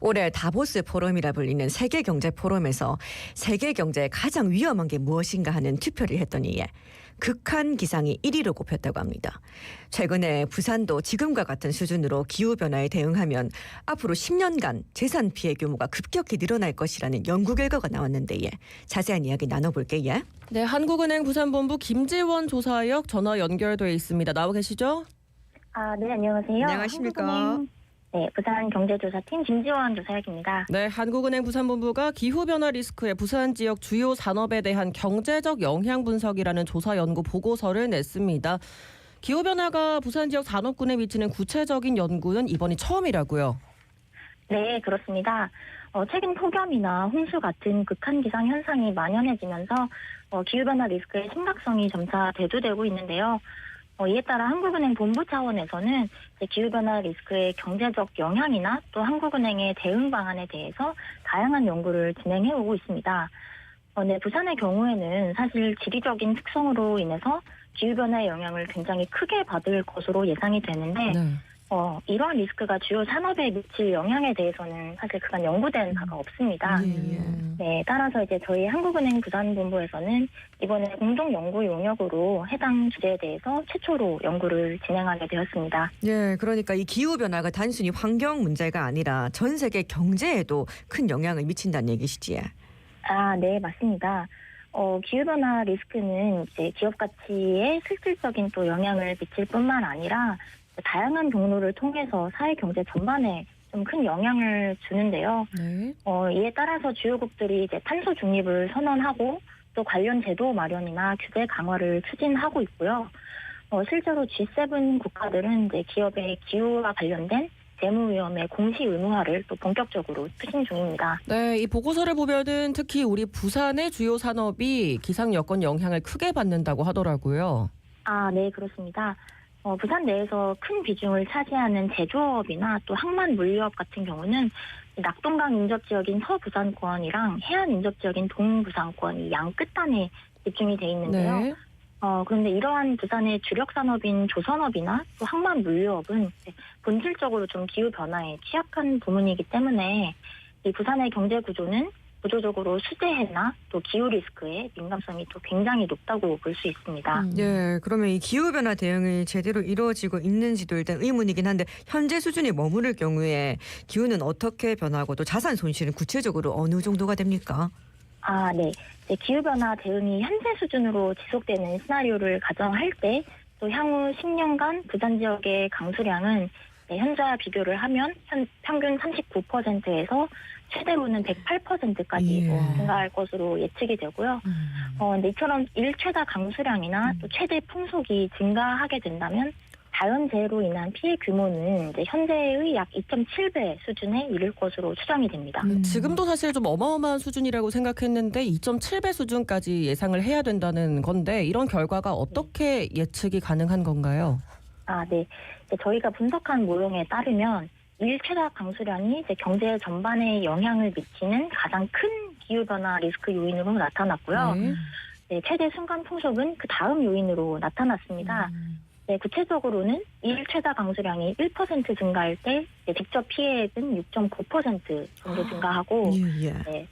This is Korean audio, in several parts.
올해 다보스 포럼이라 불리는 세계 경제 포럼에서 세계 경제에 가장 위험한 게 무엇인가 하는 투표를 했더니 극한 기상이 1위로 꼽혔다고 합니다. 최근에 부산도 지금과 같은 수준으로 기후변화에 대응하면 앞으로 10년간 재산 피해 규모가 급격히 늘어날 것이라는 연구 결과가 나왔는데 자세한 이야기 나눠볼게요. 네, 한국은행 부산본부 김지원 조사역 전화 연결돼 있습니다. 나와 계시죠? 네, 안녕하세요. 안녕하십니까? 한국은행, 부산경제조사팀 김지원 조사역입니다. 네, 한국은행 부산본부가 기후변화 리스크의 부산 지역 주요 산업에 대한 경제적 영향 분석이라는 조사 연구 보고서를 냈습니다. 기후변화가 부산 지역 산업군에 미치는 구체적인 연구는 이번이 처음이라고요? 네, 그렇습니다. 최근 폭염이나 홍수 같은 극한 기상 현상이 만연해지면서 기후변화 리스크의 심각성이 점차 대두되고 있는데요. 이에 따라 한국은행 본부 차원에서는 기후변화 리스크의 경제적 영향이나 또 한국은행의 대응 방안에 대해서 다양한 연구를 진행해오고 있습니다. 네, 부산의 경우에는 사실 지리적인 특성으로 인해서 기후변화의 영향을 굉장히 크게 받을 것으로 예상이 되는데 네. 이러한 리스크가 주요 산업에 미칠 영향에 대해서는 사실 그간 연구된 바가 없습니다. 네, 따라서 이제 저희 한국은행 부산본부에서는 이번에 공동 연구 용역으로 해당 주제에 대해서 최초로 연구를 진행하게 되었습니다. 예, 그러니까 이 기후 변화가 단순히 환경 문제가 아니라 전 세계 경제에도 큰 영향을 미친다는 얘기시지? 네, 맞습니다. 기후변화 리스크는 이제 기업 가치에 실질적인 또 영향을 미칠 뿐만 아니라 다양한 경로를 통해서 사회 경제 전반에 좀 큰 영향을 주는데요. 네. 이에 따라서 주요국들이 이제 탄소 중립을 선언하고 또 관련 제도 마련이나 규제 강화를 추진하고 있고요. 실제로 G7 국가들은 이제 기업의 기후와 관련된 재무 위험의 공시 의무화를 또 본격적으로 추진 중입니다. 네, 이 보고서를 보면은 특히 우리 부산의 주요 산업이 기상 여건 영향을 크게 받는다고 하더라고요. 네, 그렇습니다. 부산 내에서 큰 비중을 차지하는 제조업이나 또 항만 물류업 같은 경우는 낙동강 인접 지역인 서부산권이랑 해안 인접 지역인 동부산권 양 끝단에 집중이 돼 있는데요. 네. 그런데 이러한 부산의 주력 산업인 조선업이나 또 항만 물류업은 본질적으로 좀 기후 변화에 취약한 부문이기 때문에 이 부산의 경제 구조는 구조적으로 수재해나 또 기후 리스크의 민감성이 또 굉장히 높다고 볼 수 있습니다. 예, 그러면 이 기후변화 대응이 제대로 이루어지고 있는지도 일단 의문이긴 한데 현재 수준에 머무를 경우에 기후는 어떻게 변하고 또 자산 손실은 구체적으로 어느 정도가 됩니까? 네. 기후변화 대응이 현재 수준으로 지속되는 시나리오를 가정할 때 또 향후 10년간 부산 지역의 강수량은 현재와 비교를 하면 평균 39%에서 최대로는 108%까지 증가할 것으로 예측이 되고요. 근데 이처럼 일최다 강수량이나 또 최대 풍속이 증가하게 된다면 자연재해로 인한 피해 규모는 이제 현재의 약 2.7배 수준에 이를 것으로 추정이 됩니다. 지금도 사실 좀 어마어마한 수준이라고 생각했는데 2.7배 수준까지 예상을 해야 된다는 건데 이런 결과가 어떻게 예측이 가능한 건가요? 네. 저희가 분석한 모형에 따르면 일최다 강수량이 이제 경제 전반에 영향을 미치는 가장 큰 기후변화 리스크 요인으로 나타났고요. 최대 순간 풍속은 그 다음 요인으로 나타났습니다. 구체적으로는 일최다 강수량이 1% 증가할 때 직접 피해액은 6.9% 정도 증가하고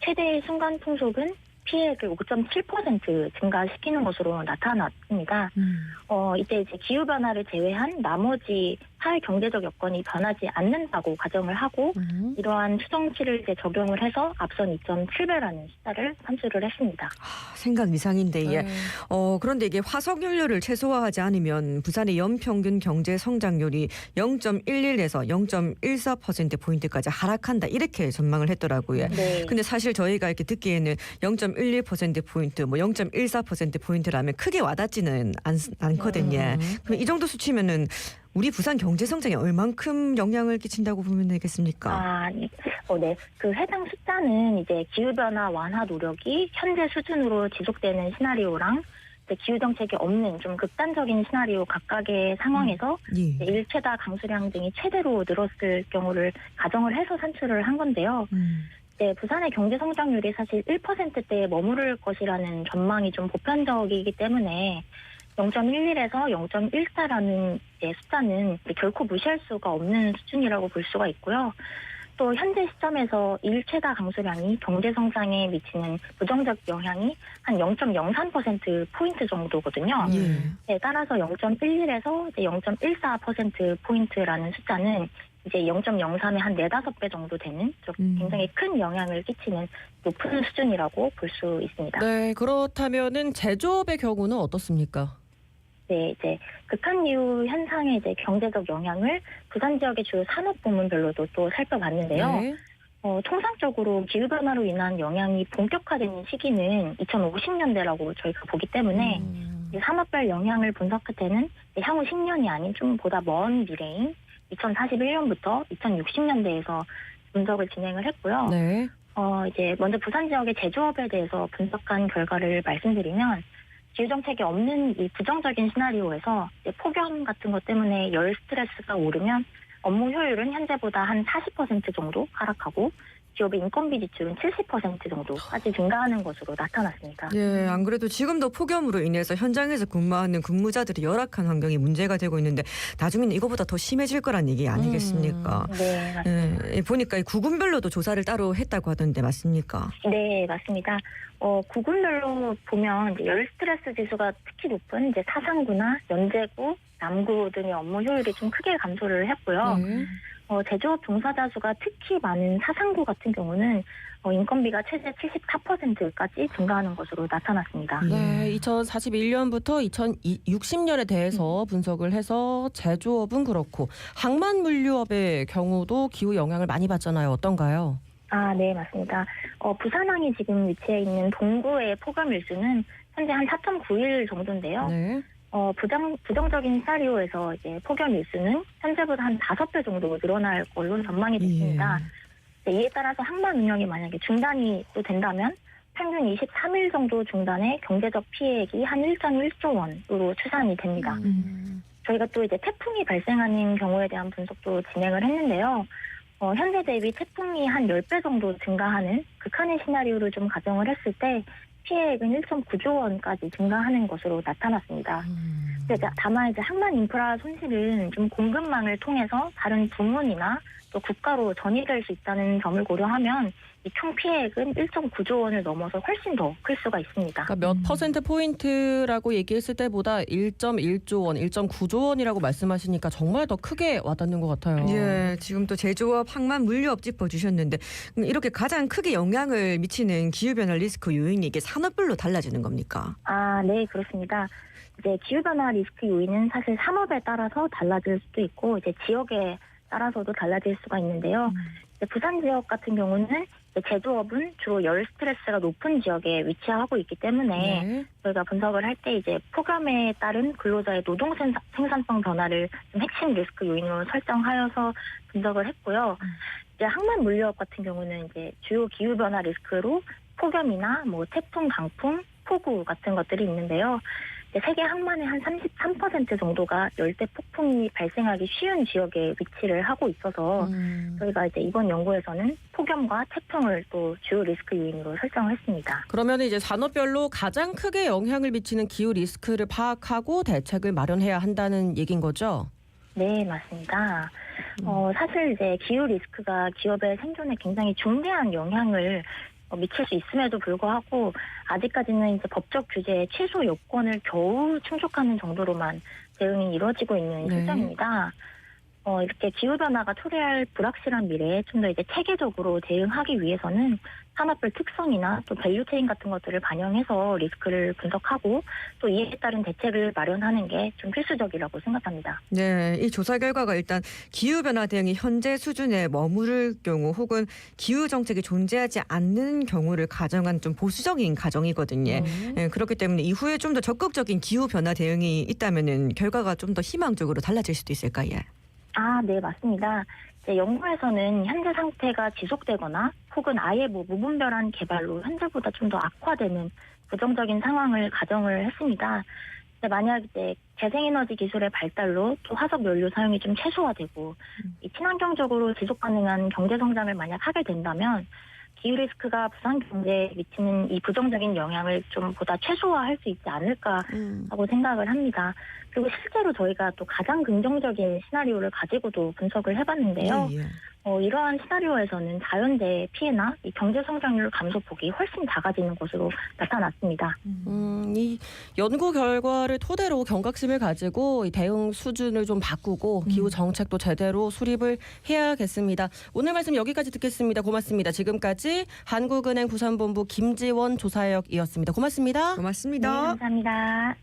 최대 순간 풍속은 피해액을 5.7% 증가시키는 것으로 나타났습니다. 이때 이제 기후변화를 제외한 나머지 사회 경제적 여건이 변하지 않는다고 가정을 하고 이러한 추정치를 이제 적용을 해서 앞선 2.7배라는 숫자를 산출을 했습니다. 생각 이상인데 그런데 이게 화석 연료를 최소화하지 않으면 부산의 연평균 경제 성장률이 0.11에서 0.14%포인트까지 하락한다 이렇게 전망을 했더라고요. 네. 근데 사실 저희가 이렇게 듣기에는 0.11%포인트, 0.14%포인트라면 크게 와닿지는 않거든요. 그럼 이 정도 수치면은 우리 부산 경제 성장에 얼만큼 영향을 끼친다고 보면 되겠습니까? 네. 그 해당 숫자는 이제 기후변화 완화 노력이 현재 수준으로 지속되는 시나리오랑 기후 정책이 없는 좀 극단적인 시나리오 각각의 상황에서 일최다 강수량 등이 최대로 늘었을 경우를 가정을 해서 산출을 한 건데요. 부산의 경제 성장률이 사실 1%대에 머무를 것이라는 전망이 좀 보편적이기 때문에 0.11에서 0.14라는 숫자는 결코 무시할 수가 없는 수준이라고 볼 수가 있고요. 또 현재 시점에서 일 최다 강수량이 경제 성장에 미치는 부정적 영향이 한 0.03%포인트 정도거든요. 네, 따라서 0.11에서 0.14%포인트라는 숫자는 이제 0.03의 한 4-5배 정도 되는 굉장히 큰 영향을 끼치는 높은 수준이라고 볼 수 있습니다. 네, 그렇다면은 제조업의 경우는 어떻습니까? 네, 이제 극한기후 현상의 이제 경제적 영향을 부산 지역의 주요 산업 부문별로도 또 살펴봤는데요. 네. 통상적으로 기후변화로 인한 영향이 본격화되는 시기는 2050년대라고 저희가 보기 때문에 이 산업별 영향을 분석할 때는 향후 10년이 아닌 좀 보다 먼 미래인 2041년부터 2060년대에서 분석을 진행을 했고요. 네. 이제 먼저 부산 지역의 제조업에 대해서 분석한 결과를 말씀드리면 기후정책이 없는 이 부정적인 시나리오에서 이제 폭염 같은 것 때문에 열 스트레스가 오르면 업무 효율은 현재보다 한 40% 정도 하락하고 기업의 인건비 지출은 70% 정도까지 증가하는 것으로 나타났습니다. 예, 안 그래도 지금도 폭염으로 인해서 현장에서 근무하는 근무자들이 열악한 환경이 문제가 되고 있는데 나중에는 이거보다 더 심해질 거란 얘기 아니겠습니까? 네, 맞습니다. 예, 보니까 이 구군별로도 조사를 따로 했다고 하던데 맞습니까? 네, 맞습니다. 구군별로 보면 이제 열 스트레스 지수가 특히 높은 이제 사상구나 연제구, 남구 등의 업무 효율이 좀 크게 감소를 했고요. 네. 제조업 종사자 수가 특히 많은 사상구 같은 경우는 인건비가 최대 74%까지 증가하는 것으로 나타났습니다. 네, 2041년부터 2060년에 대해서 분석을 해서 제조업은 그렇고 항만 물류업의 경우도 기후 영향을 많이 받잖아요. 어떤가요? 아, 네, 맞습니다. 부산항이 지금 위치해 있는 동구의 폭염 일수는 현재 한 4.9일 정도인데요. 네. 부정적인 시나리오에서 이제 폭염 일수는 현재보다 한 5배 정도 늘어날 걸로 전망이 됐습니다. 이에 따라서 항만 운영이 만약에 중단이 또 된다면 평균 23일 정도 중단에 경제적 피해액이 한 1.1조 원으로 추산이 됩니다. 저희가 또 이제 태풍이 발생하는 경우에 대한 분석도 진행을 했는데요. 현재 대비 태풍이 한 10배 정도 증가하는 극한의 시나리오를 좀 가정을 했을 때 피해액은 1.9조 원까지 증가하는 것으로 나타났습니다. 다만 이제 항만 인프라 손실은 좀 공급망을 통해서 다른 부문이나 또 국가로 전이될 수 있다는 점을 고려하면 이 총 피해액은 1.9조 원을 넘어서 훨씬 더 클 수가 있습니다. 그러니까 몇 퍼센트 포인트라고 얘기했을 때보다 1.1조 원, 1.9조 원이라고 말씀하시니까 정말 더 크게 와닿는 것 같아요. 예, 지금 또 제조업, 항만, 물류업 짚어주셨는데 이렇게 가장 크게 영향을 미치는 기후변화 리스크 요인이 이게 산업별로 달라지는 겁니까? 아, 네, 그렇습니다. 이제 기후변화 리스크 요인은 사실 산업에 따라서 달라질 수도 있고 이제 지역에 따라서도 달라질 수가 있는데요. 부산 지역 같은 경우는 제조업은 주로 열 스트레스가 높은 지역에 위치하고 있기 때문에 네. 저희가 분석을 할 때 이제 폭염에 따른 근로자의 노동 생산성 변화를 좀 핵심 리스크 요인으로 설정하여서 분석을 했고요. 이제 항만 물류업 같은 경우는 이제 주요 기후 변화 리스크로 폭염이나 뭐 태풍, 강풍, 폭우 같은 것들이 있는데요. 세계 항만의 한 33% 정도가 열대 폭풍이 발생하기 쉬운 지역에 위치를 하고 있어서 저희가 이제 이번 연구에서는 폭염과 태풍을 또 주요 리스크 요인으로 설정을 했습니다. 그러면 이제 산업별로 가장 크게 영향을 미치는 기후 리스크를 파악하고 대책을 마련해야 한다는 얘기인 거죠? 네, 맞습니다. 사실 이제 기후 리스크가 기업의 생존에 굉장히 중대한 영향을 미칠 수 있음에도 불구하고 아직까지는 이제 법적 규제의 최소 요건을 겨우 충족하는 정도로만 대응이 이루어지고 있는 실정입니다. 이렇게 기후변화가 초래할 불확실한 미래에 좀 더 이제 체계적으로 대응하기 위해서는 산업별 특성이나 또 밸류체인 같은 것들을 반영해서 리스크를 분석하고 또 이에 따른 대책을 마련하는 게 좀 필수적이라고 생각합니다. 네, 이 조사 결과가 일단 기후변화 대응이 현재 수준에 머무를 경우 혹은 기후 정책이 존재하지 않는 경우를 가정한 좀 보수적인 가정이거든요. 네, 그렇기 때문에 이후에 좀 더 적극적인 기후변화 대응이 있다면은 결과가 좀 더 희망적으로 달라질 수도 있을까요? 아, 네, 맞습니다. 연구에서는 현재 상태가 지속되거나 혹은 아예 뭐 무분별한 개발로 현재보다 좀 더 악화되는 부정적인 상황을 가정을 했습니다. 만약 이제 재생에너지 기술의 발달로 또 화석 연료 사용이 좀 최소화되고 이 친환경적으로 지속 가능한 경제 성장을 만약 하게 된다면 기후 리스크가 부산 경제에 미치는 이 부정적인 영향을 좀 보다 최소화할 수 있지 않을까 하고 생각을 합니다. 그리고 실제로 저희가 또 가장 긍정적인 시나리오를 가지고도 분석을 해봤는데요. 예. 이러한 시나리오에서는 자연재해 피해나 이 경제 성장률 감소폭이 훨씬 작아지는 것으로 나타났습니다. 이 연구 결과를 토대로 경각심을 가지고 이 대응 수준을 좀 바꾸고 기후 정책도 제대로 수립을 해야겠습니다. 오늘 말씀 여기까지 듣겠습니다. 고맙습니다. 지금까지 한국은행 부산본부 김지원 조사역이었습니다. 고맙습니다. 고맙습니다. 네, 감사합니다.